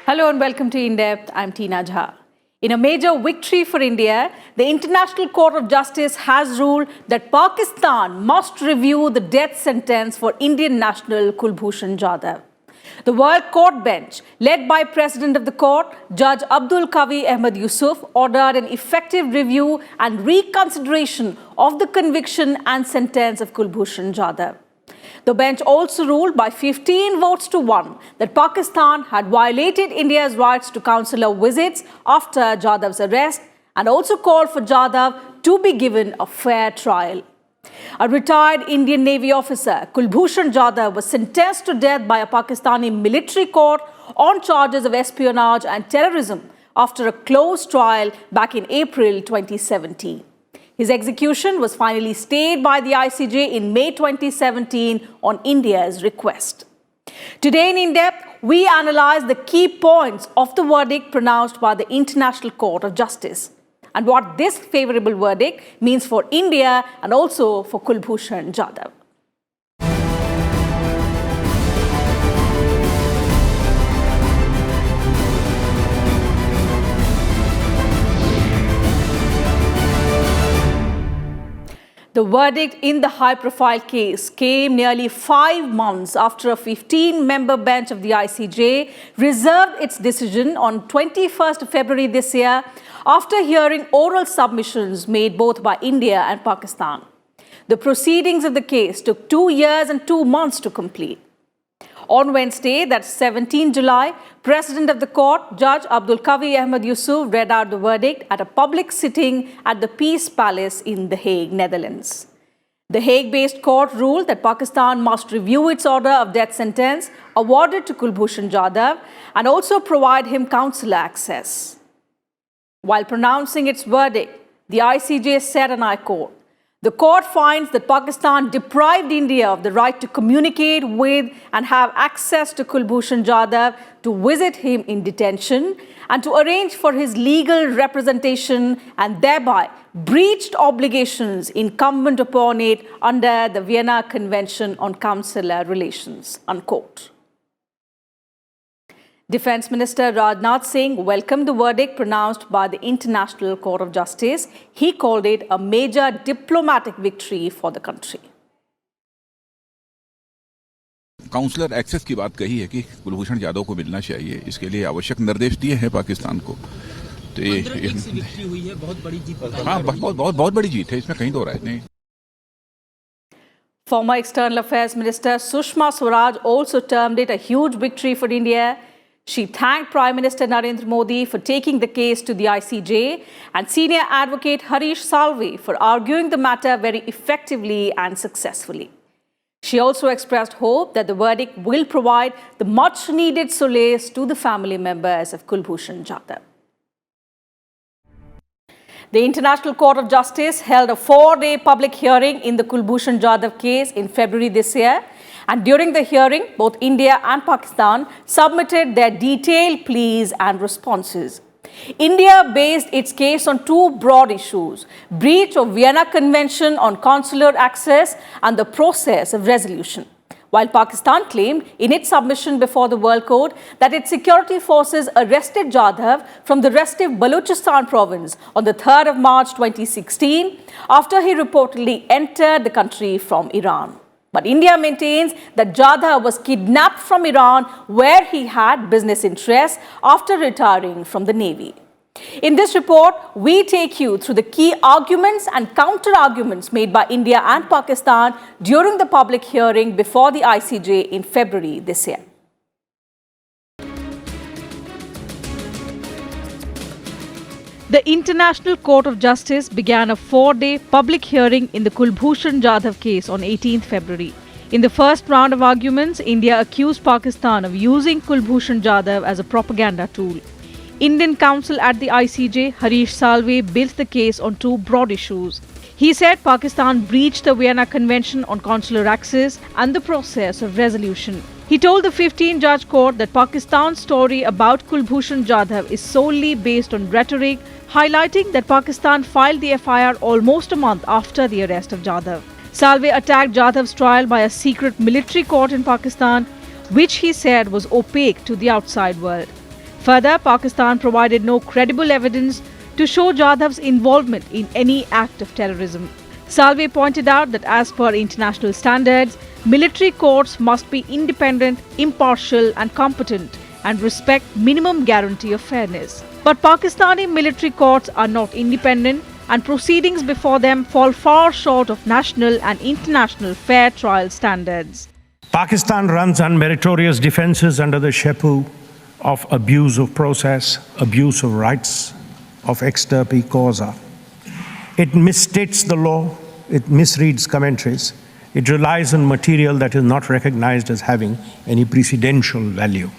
Hello and welcome to In Depth. I'm Tina Jha. In a major victory for India, the International Court of Justice has ruled that Pakistan must review the death sentence for Indian national Kulbhusan Jadhav. The World Court bench, led by President of the Court, Judge Abdulqawi Ahmed Yusuf, ordered an effective review and reconsideration of the conviction and sentence of Kulbhusan Jadhav. The bench also ruled by 15 votes to 1 that Pakistan had violated India's rights to consular visits after Jadhav's arrest and also called for Jadhav to be given a fair trial. A retired Indian Navy officer, Kulbhusan Jadhav, was sentenced to death by a Pakistani military court on charges of espionage and terrorism after a closed trial back in April 2017. His execution was finally stayed by the ICJ in May 2017 on India's request. Today in Depth, we analyse the key points of the verdict pronounced by the International Court of Justice and what this favourable verdict means for India and also for Kulbhusan Jadhav. The verdict in the high-profile case came nearly 5 months after a 15-member bench of the ICJ reserved its decision on 21st February this year after hearing oral submissions made both by India and Pakistan. The proceedings of the case took 2 years and 2 months to complete. On Wednesday, that's 17 July, President of the Court, Judge Abdulqawi Ahmed Yusuf, read out the verdict at a public sitting at the Peace Palace in The Hague, Netherlands. The Hague-based court ruled that Pakistan must review its order of death sentence awarded to Kulbhusan Jadhav and also provide him consular access. While pronouncing its verdict, the ICJ said, and I quote, "The court finds that Pakistan deprived India of the right to communicate with and have access to Kulbhusan Jadhav, to visit him in detention, and to arrange for his legal representation and thereby breached obligations incumbent upon it under the Vienna Convention on Consular Relations." Unquote. Defence Minister Rajnath Singh welcomed the verdict pronounced by the International Court of Justice. He called it a major diplomatic victory for the country. Counsellor access की बात कही है कि कुलभूषण जाधव को मिलना चाहिए, इसके लिए आवश्यक निर्देश दिए हैं पाकिस्तान को। तो ये हुई है, बहुत बड़ी जीत। हाँ, बहुत बड़ी जीत है, इसमें कहीं दो राय नहीं। Former External Affairs Minister Sushma Swaraj also termed it a huge victory for India. She thanked Prime Minister Narendra Modi for taking the case to the ICJ and senior advocate Harish Salve for arguing the matter very effectively and successfully. She also expressed hope that the verdict will provide the much-needed solace to the family members of Kulbhusan Jadhav. The International Court of Justice held a 4-day public hearing in the Kulbhusan Jadhav case in February this year. And during the hearing, both India and Pakistan submitted their detailed pleas and responses. India based its case on 2 broad issues: breach of Vienna Convention on Consular Access and the process of resolution. While Pakistan claimed in its submission before the World Court that its security forces arrested Jadhav from the restive Balochistan province on the 3rd of March 2016 after he reportedly entered the country from Iran. But India maintains that Jadhav was kidnapped from Iran, where he had business interests, after retiring from the Navy. In this report, we take you through the key arguments and counter-arguments made by India and Pakistan during the public hearing before the ICJ in February this year. The International Court of Justice began a 4-day public hearing in the Kulbhusan Jadhav case on 18th February. In the first round of arguments, India accused Pakistan of using Kulbhusan Jadhav as a propaganda tool. Indian counsel at the ICJ, Harish Salve, built the case on 2 broad issues. He said Pakistan breached the Vienna Convention on Consular Access and the process of resolution. He told the 15-judge court that Pakistan's story about Kulbhusan Jadhav is solely based on rhetoric, highlighting that Pakistan filed the FIR almost a month after the arrest of Jadhav. Salve attacked Jadhav's trial by a secret military court in Pakistan, which he said was opaque to the outside world. Further, Pakistan provided no credible evidence to show Jadhav's involvement in any act of terrorism. Salve pointed out that as per international standards, military courts must be independent, impartial and competent and respect minimum guarantee of fairness. But Pakistani military courts are not independent and proceedings before them fall far short of national and international fair trial standards. Pakistan runs unmeritorious defenses under the chapeau of abuse of process, abuse of rights, of extirpe causa. It misstates the law, it misreads commentaries, it relies on material that is not recognized as having any precedential value.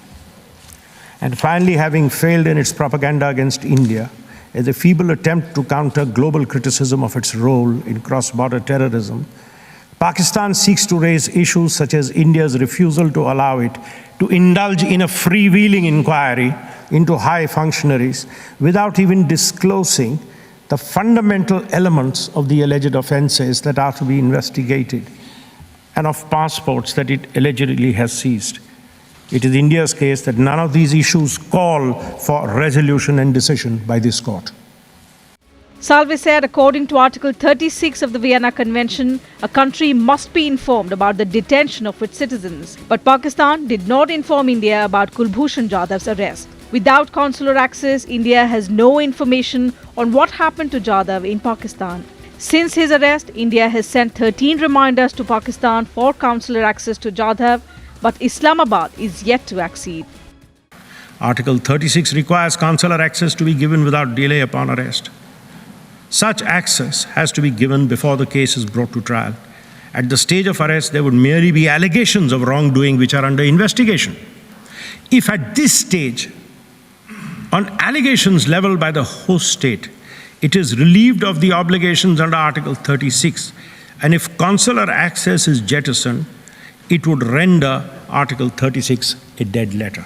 And finally, having failed in its propaganda against India, as a feeble attempt to counter global criticism of its role in cross-border terrorism, Pakistan seeks to raise issues such as India's refusal to allow it to indulge in a freewheeling inquiry into high functionaries without even disclosing the fundamental elements of the alleged offenses that are to be investigated and of passports that it allegedly has seized. It is India's case that none of these issues call for resolution and decision by this court. Salve said according to Article 36 of the Vienna Convention, a country must be informed about the detention of its citizens. But Pakistan did not inform India about Kulbhusan Jadhav's arrest. Without consular access, India has no information on what happened to Jadhav in Pakistan. Since his arrest, India has sent 13 reminders to Pakistan for consular access to Jadhav, but Islamabad is yet to accede. Article 36 requires consular access to be given without delay upon arrest. Such access has to be given before the case is brought to trial. At the stage of arrest, there would merely be allegations of wrongdoing which are under investigation. If at this stage, on allegations leveled by the host state, it is relieved of the obligations under Article 36, and if consular access is jettisoned, it would render Article 36 a dead letter.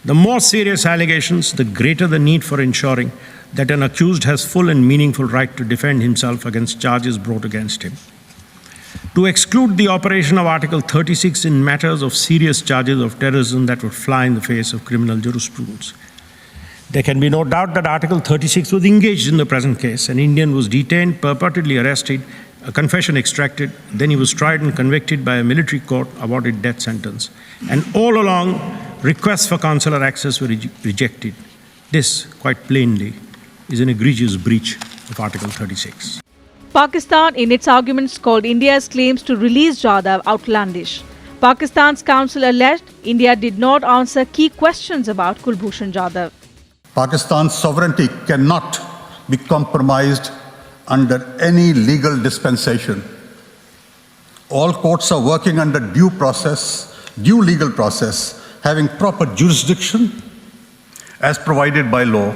The more serious allegations, the greater the need for ensuring that an accused has full and meaningful right to defend himself against charges brought against him. To exclude the operation of Article 36 in matters of serious charges of terrorism that would fly in the face of criminal jurisprudence. There can be no doubt that Article 36 was engaged in the present case. An Indian was detained, purportedly arrested, a confession extracted, then he was tried and convicted by a military court, awarded death sentence. And all along, requests for consular access were rejected. This, quite plainly, is an egregious breach of Article 36. Pakistan, in its arguments, called India's claims to release Jadhav outlandish. Pakistan's counsel alleged India did not answer key questions about Kulbhusan Jadhav. Pakistan's sovereignty cannot be compromised under any legal dispensation. All courts are working under due legal process, having proper jurisdiction as provided by law.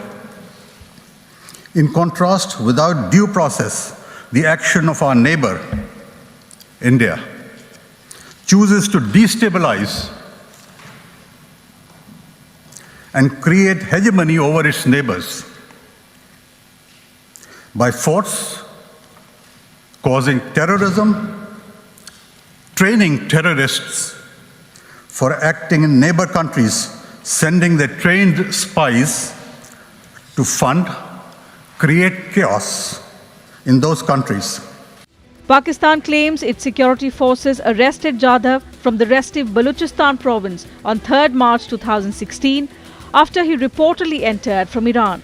In contrast, without due process, the action of our neighbor, India, chooses to destabilize and create hegemony over its neighbors by force, causing terrorism, training terrorists for acting in neighbor countries, sending their trained spies to fund, create chaos in those countries. Pakistan claims its security forces arrested Jadhav from the restive Balochistan province on 3rd March 2016 after he reportedly entered from Iran.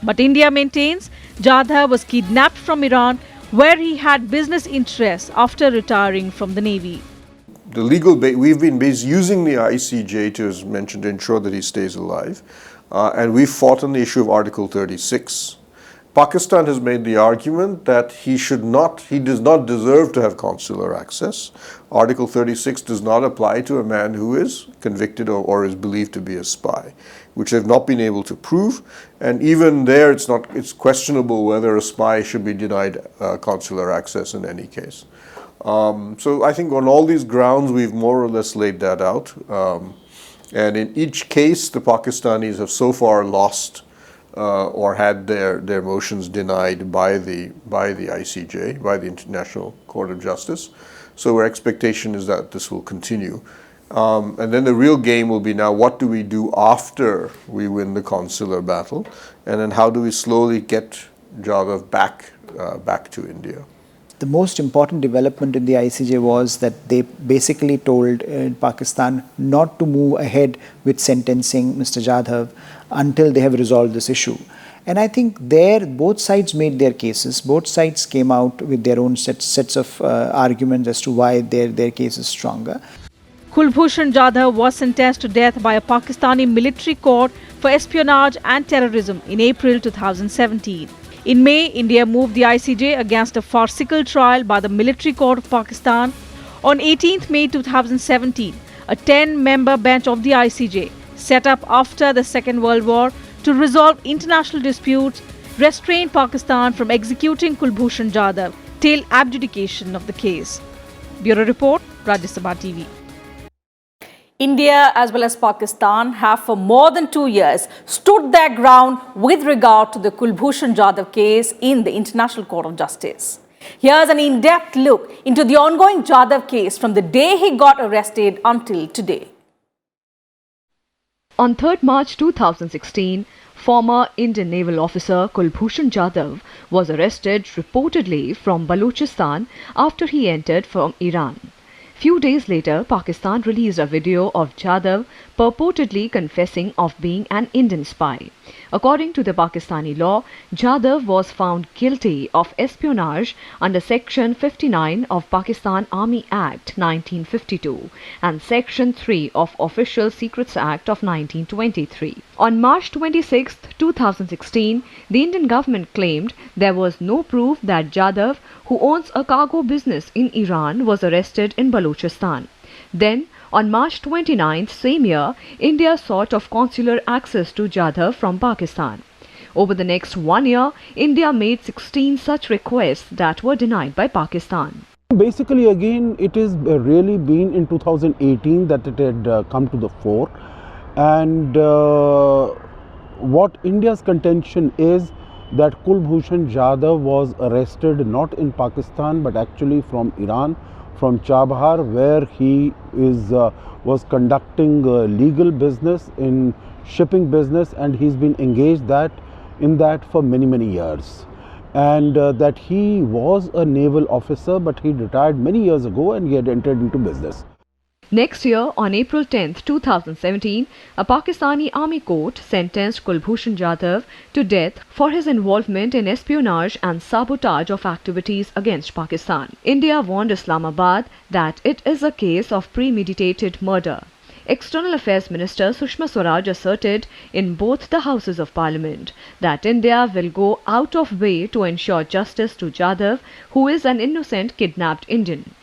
But India maintains Jadhav was kidnapped from Iran, where he had business interests after retiring from the Navy. The legal we've been using the ICJ to, as mentioned, to ensure that he stays alive. And we fought on the issue of Article 36. Pakistan has made the argument that he does not deserve to have consular access. Article 36 does not apply to a man who is convicted or is believed to be a spy, which they've not been able to prove. And even there, it's questionable whether a spy should be denied consular access in any case. So I think on all these grounds, we've more or less laid that out. And in each case, the Pakistanis have so far lost or had their motions denied by the ICJ, by the International Court of Justice. So our expectation is that this will continue. And then the real game will be now, what do we do after we win the consular battle? And then how do we slowly get Jadhav back to India? The most important development in the ICJ was that they basically told Pakistan not to move ahead with sentencing Mr. Jadhav until they have resolved this issue. And I think there both sides made their cases. Both sides came out with their own sets of arguments as to why their case is stronger. Kulbhusan Jadhav was sentenced to death by a Pakistani military court for espionage and terrorism in April 2017. In May, India moved the ICJ against a farcical trial by the Military Court of Pakistan. On 18th May 2017, a 10-member bench of the ICJ, set up after the Second World War to resolve international disputes, restrained Pakistan from executing Kulbhusan Jadhav till adjudication of the case. Bureau Report, Rajya Sabha TV. India as well as Pakistan have for more than 2 years stood their ground with regard to the Kulbhusan Jadhav case in the International Court of Justice. Here's an in-depth look into the ongoing Jadhav case from the day he got arrested until today. On 3rd March 2016, former Indian naval officer Kulbhusan Jadhav was arrested reportedly from Balochistan after he entered from Iran. Few days later, Pakistan released a video of Jadhav purportedly confessing of being an Indian spy. According to the Pakistani law, Jadhav was found guilty of espionage under Section 59 of Pakistan Army Act 1952 and Section 3 of Official Secrets Act of 1923. On March 26, 2016, the Indian government claimed there was no proof that Jadhav, who owns a cargo business in Iran, was arrested in Balochistan. Then, on March 29th same year, India sought of consular access to Jadhav from Pakistan. Over the next 1 year, India made 16 such requests that were denied by Pakistan. Basically, again, it is really been in 2018 that it had come to the fore. And what India's contention is that Kulbhusan Jadhav was arrested not in Pakistan but actually from Iran, from Chabahar, where he was conducting legal business in shipping business, and he's been engaged in that for many years. And that he was a naval officer, but he retired many years ago and he had entered into business. Next year, on April 10, 2017, a Pakistani army court sentenced Kulbhusan Jadhav to death for his involvement in espionage and sabotage of activities against Pakistan. India warned Islamabad that it is a case of premeditated murder. External Affairs Minister Sushma Swaraj asserted in both the Houses of Parliament that India will go out of way to ensure justice to Jadhav, who is an innocent kidnapped Indian.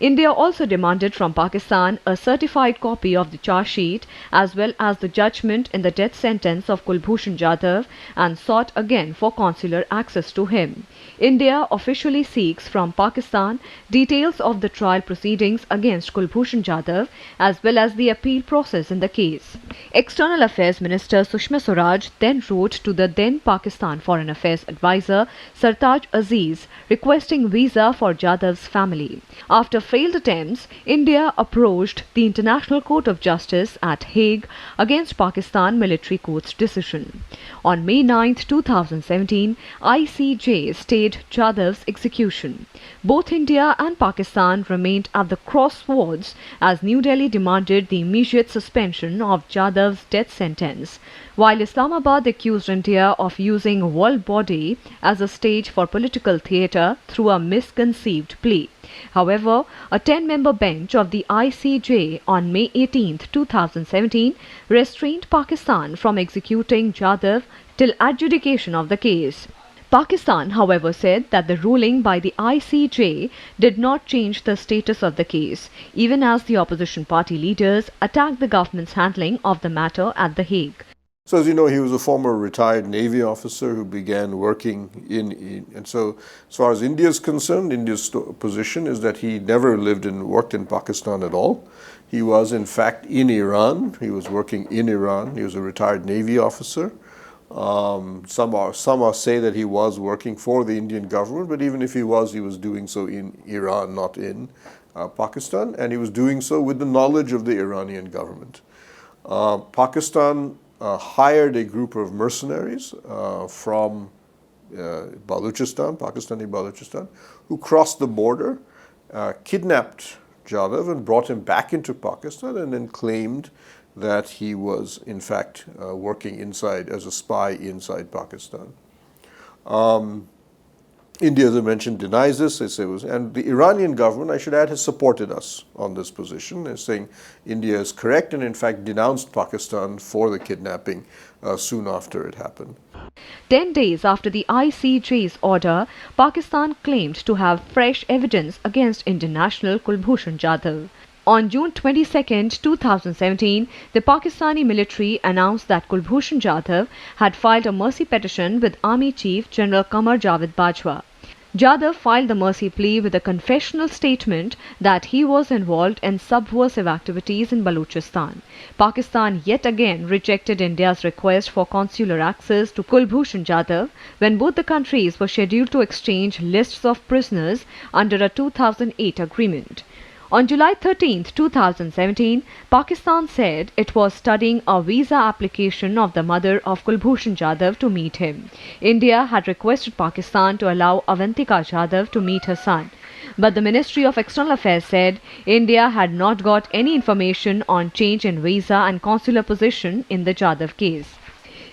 India also demanded from Pakistan a certified copy of the charge sheet as well as the judgment in the death sentence of Kulbhusan Jadhav and sought again for consular access to him. India officially seeks from Pakistan details of the trial proceedings against Kulbhusan Jadhav as well as the appeal process in the case. External Affairs Minister Sushma Swaraj then wrote to the then Pakistan Foreign Affairs Advisor Sartaj Aziz requesting visa for Jadhav's family. After failed attempts, India approached the International Court of Justice at Hague against Pakistan military court's decision. On May 9, 2017, ICJ stayed Jadhav's execution. Both India and Pakistan remained at the crossroads as New Delhi demanded the immediate suspension of Jadhav's death sentence, while Islamabad accused India of using world body as a stage for political theatre through a misconceived plea. However, a 10-member bench of the ICJ on May 18, 2017 restrained Pakistan from executing Jadhav till adjudication of the case. Pakistan, however, said that the ruling by the ICJ did not change the status of the case, even as the opposition party leaders attacked the government's handling of the matter at The Hague. So as you know, he was a former retired Navy officer who began working and so as far as India is concerned, India's position is that he never lived and worked in Pakistan at all. He was in fact in Iran. He was working in Iran. He was a retired Navy officer. Some say that he was working for the Indian government, but even if he was doing so in Iran, not in Pakistan, and he was doing so with the knowledge of the Iranian government. Pakistan hired a group of mercenaries from Balochistan, Pakistani Balochistan, who crossed the border, kidnapped Jadhav and brought him back into Pakistan, and then claimed that he was in fact working inside as a spy inside Pakistan. India, as I mentioned, denies this. They say it was, and the Iranian government, I should add, has supported us on this position. They're saying India is correct and in fact denounced Pakistan for the kidnapping soon after it happened. 10 days after the ICJ's order, Pakistan claimed to have fresh evidence against Indian national Kulbhusan Jadhav. On June 22, 2017, the Pakistani military announced that Kulbhusan Jadhav had filed a mercy petition with Army Chief General Qamar Javed Bajwa. Jadhav filed the mercy plea with a confessional statement that he was involved in subversive activities in Balochistan. Pakistan yet again rejected India's request for consular access to Kulbhusan Jadhav when both the countries were scheduled to exchange lists of prisoners under a 2008 agreement. On July 13, 2017, Pakistan said it was studying a visa application of the mother of Kulbhusan Jadhav to meet him. India had requested Pakistan to allow Avantika Jadhav to meet her son. But the Ministry of External Affairs said India had not got any information on change in visa and consular position in the Jadhav case.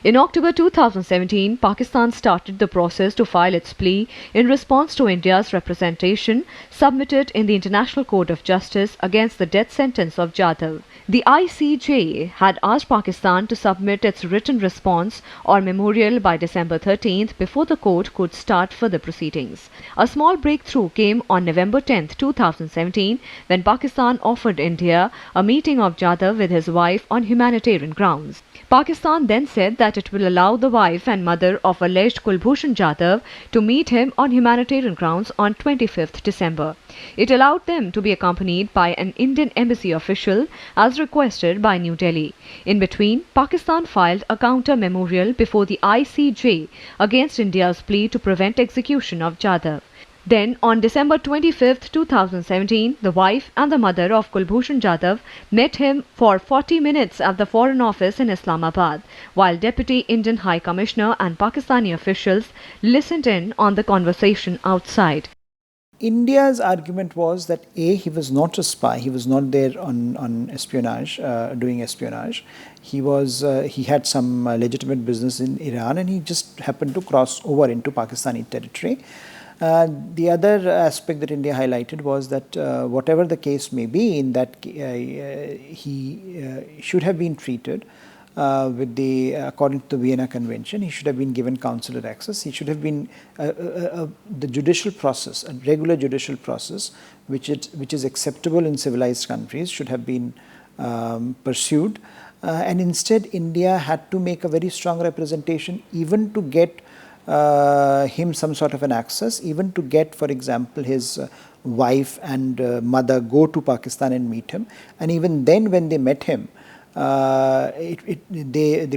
In October 2017, Pakistan started the process to file its plea in response to India's representation submitted in the International Court of Justice against the death sentence of Jadhav. The ICJ had asked Pakistan to submit its written response or memorial by December 13th before the court could start further proceedings. A small breakthrough came on November 10, 2017, when Pakistan offered India a meeting of Jadhav with his wife on humanitarian grounds. Pakistan then said that it will allow the wife and mother of alleged Kulbhusan Jadhav to meet him on humanitarian grounds on 25th December. It allowed them to be accompanied by an Indian embassy official as requested by New Delhi. In between, Pakistan filed a counter memorial before the ICJ against India's plea to prevent execution of Jadhav. Then, on December 25, 2017, the wife and the mother of Kulbhusan Jadhav met him for 40 minutes at the Foreign Office in Islamabad, while Deputy Indian High Commissioner and Pakistani officials listened in on the conversation outside. India's argument was that A, he was not a spy, he was not there on espionage, doing espionage. He had some legitimate business in Iran and he just happened to cross over into Pakistani territory. The other aspect that India highlighted was that whatever the case may be, in that he should have been treated according to the Vienna Convention. He should have been given consular access. He should have been the judicial process, a regular judicial process, which is acceptable in civilized countries, should have been pursued. And instead, India had to make a very strong representation, even to get him some sort of an access, even to get, for example, his wife and mother go to Pakistan and meet him. And even then, when they met him, the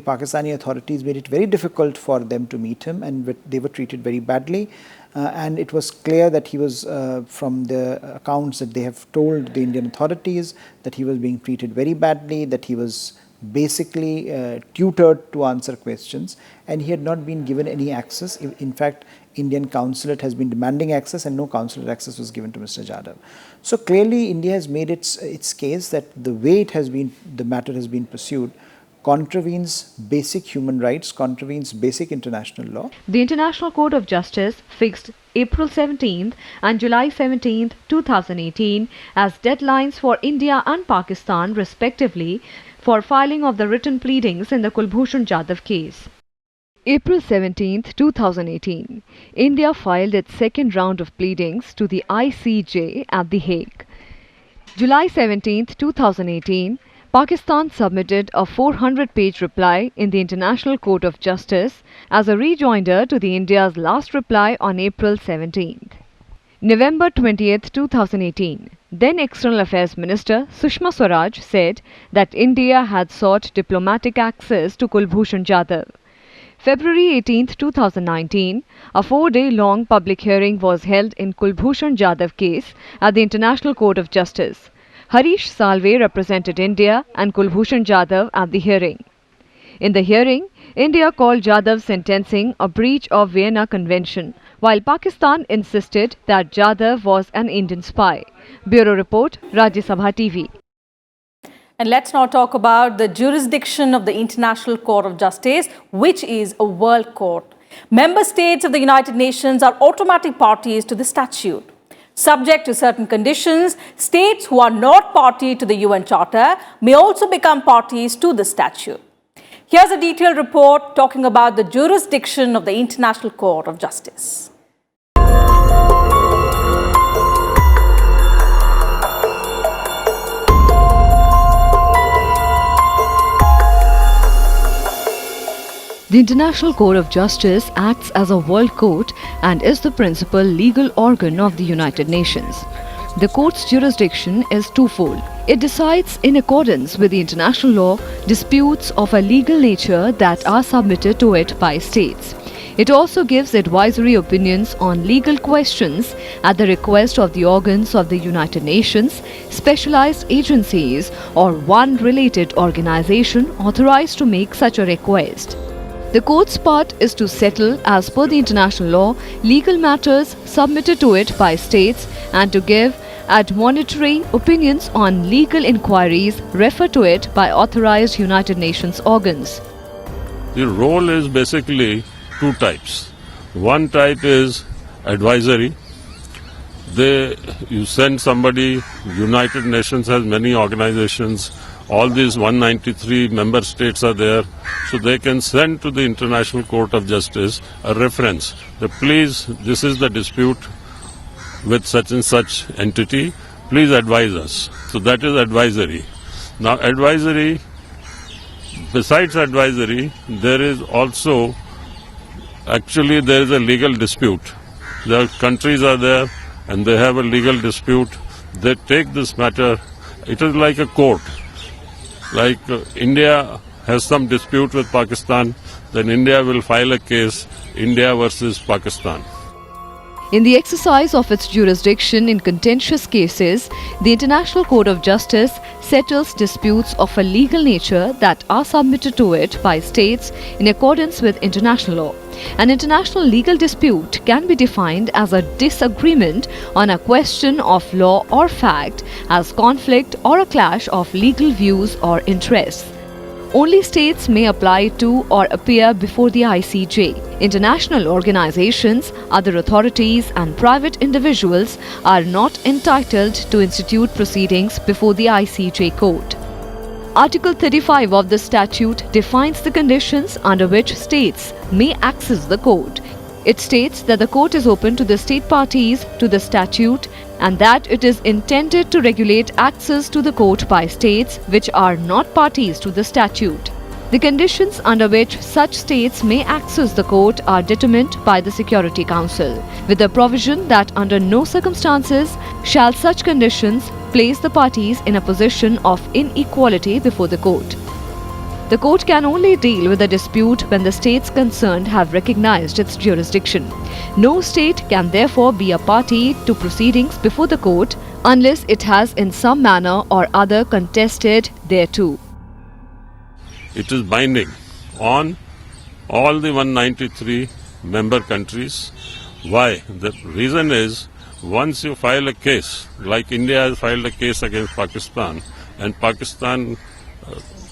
Pakistani authorities made it very difficult for them to meet him, and they were treated very badly. And it was clear that he was, from the accounts that they have told the Indian authorities, that he was being treated very badly, that he was basically tutored to answer questions, and he had not been given any access. In fact, Indian consulate has been demanding access and no consular access was given to Mr. Jadhav. So clearly India has made its case that the way the matter has been pursued contravenes basic human rights, contravenes basic international law. The International Court of Justice fixed April 17th and July 17th, 2018 as deadlines for India and Pakistan respectively for filing of the written pleadings in the Kulbhusan Jadhav case. April 17, 2018, India filed its second round of pleadings to the ICJ at The Hague. July 17, 2018, Pakistan submitted a 400-page reply in the International Court of Justice as a rejoinder to the India's last reply on April 17. November 20, 2018, then External Affairs Minister Sushma Swaraj said that India had sought diplomatic access to Kulbhusan Jadhav. February 18, 2019, a 4-day-long public hearing was held in Kulbhusan Jadhav case at the International Court of Justice. Harish Salve represented India and Kulbhusan Jadhav at the hearing. In the hearing, India called Jadhav's sentencing a breach of Vienna Convention, while Pakistan insisted that Jadhav was an Indian spy. Bureau Report, Rajya Sabha TV. And let's now talk about the jurisdiction of the International Court of Justice, which is a world court. Member states of the United Nations are automatic parties to the statute. Subject to certain conditions, states who are not party to the UN Charter may also become parties to the statute. Here's a detailed report talking about the jurisdiction of the International Court of Justice. The International Court of Justice acts as a world court and is the principal legal organ of the United Nations. The court's jurisdiction is twofold. It decides in accordance with the international law disputes of a legal nature that are submitted to it by states. It also gives advisory opinions on legal questions at the request of the organs of the United Nations, specialized agencies, or one related organization authorized to make such a request. The court's part is to settle, as per the international law, legal matters submitted to it by states and to give admonitory opinions on legal inquiries referred to it by authorized United Nations organs. The role is basically two types. One type is advisory. You send somebody, United Nations has many organizations, all these 193 member states are there, so they can send to the International Court of Justice a reference that please, this is the dispute with such and such entity, please advise us. So that is advisory. Now advisory, besides advisory, there is also, actually there is a legal dispute. The countries are there and they have a legal dispute. They take this matter, it is like a court. Like India has some dispute with Pakistan, then India will file a case, India versus Pakistan. In the exercise of its jurisdiction in contentious cases, the International Court of Justice settles disputes of a legal nature that are submitted to it by states in accordance with international law. An international legal dispute can be defined as a disagreement on a question of law or fact, as conflict or a clash of legal views or interests. Only states may apply to or appear before the ICJ. International organizations, other authorities, and private individuals are not entitled to institute proceedings before the ICJ court. Article 35 of the statute defines the conditions under which states may access the court. It states that the court is open to the state parties to the statute and that it is intended to regulate access to the court by states which are not parties to the statute. The conditions under which such states may access the court are determined by the Security Council, with the provision that under no circumstances shall such conditions place the parties in a position of inequality before the court. The court can only deal with a dispute when the states concerned have recognized its jurisdiction. No state can therefore be a party to proceedings before the court unless it has in some manner or other contested thereto. It is binding on all the 193 member countries. Why? The reason is, once you file a case, like India has filed a case against Pakistan, and Pakistan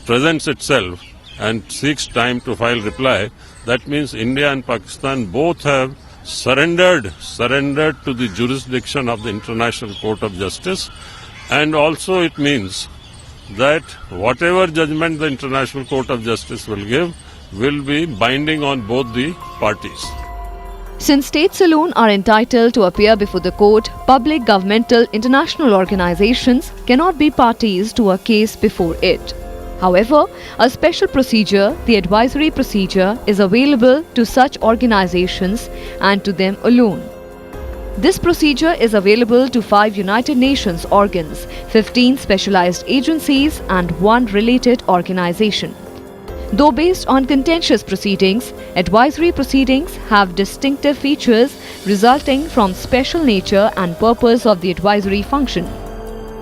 presents itself and seeks time to file reply, that means India and Pakistan both have surrendered to the jurisdiction of the International Court of Justice, and also it means that whatever judgment the International Court of Justice will give will be binding on both the parties. Since states alone are entitled to appear before the court, public, governmental, international organizations cannot be parties to a case before it. However, a special procedure, the advisory procedure, is available to such organizations and to them alone. This procedure is available to 5 United Nations organs, 15 specialized agencies, and 1 related organization. Though based on contentious proceedings, advisory proceedings have distinctive features resulting from special nature and purpose of the advisory function.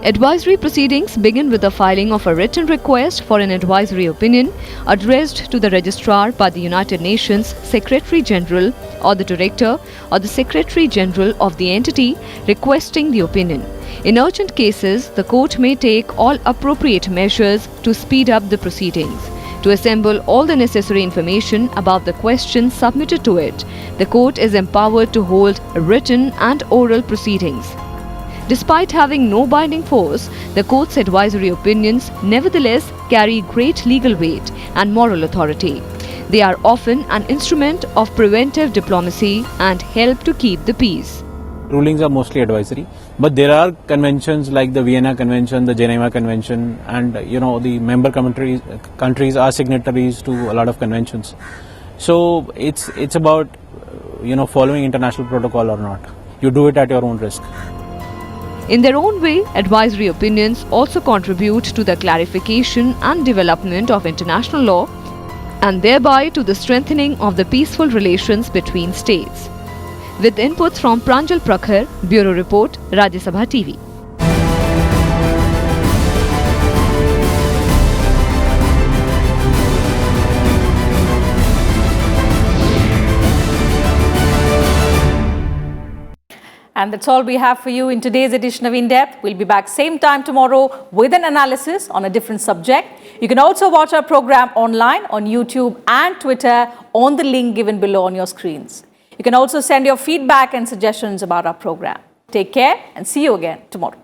Advisory proceedings begin with the filing of a written request for an advisory opinion addressed to the Registrar by the United Nations Secretary General or the Director or the Secretary General of the entity requesting the opinion. In urgent cases, the court may take all appropriate measures to speed up the proceedings. To assemble all the necessary information about the question submitted to it, the court is empowered to hold written and oral proceedings. Despite having no binding force, the court's advisory opinions nevertheless carry great legal weight and moral authority. They are often an instrument of preventive diplomacy and help to keep the peace. Rulings are mostly advisory, but there are conventions like the Vienna Convention, the Geneva Convention, and the member countries are signatories to a lot of conventions. So it's about following international protocol or not. You do it at your own risk. In their own way, advisory opinions also contribute to the clarification and development of international law and thereby to the strengthening of the peaceful relations between states. With inputs from Pranjal Prakhar, Bureau Report, Rajya Sabha TV. And that's all we have for you in today's edition of In Depth. We'll be back same time tomorrow with an analysis on a different subject. You can also watch our program online on YouTube and Twitter on the link given below on your screens. You can also send your feedback and suggestions about our program. Take care and see you again tomorrow.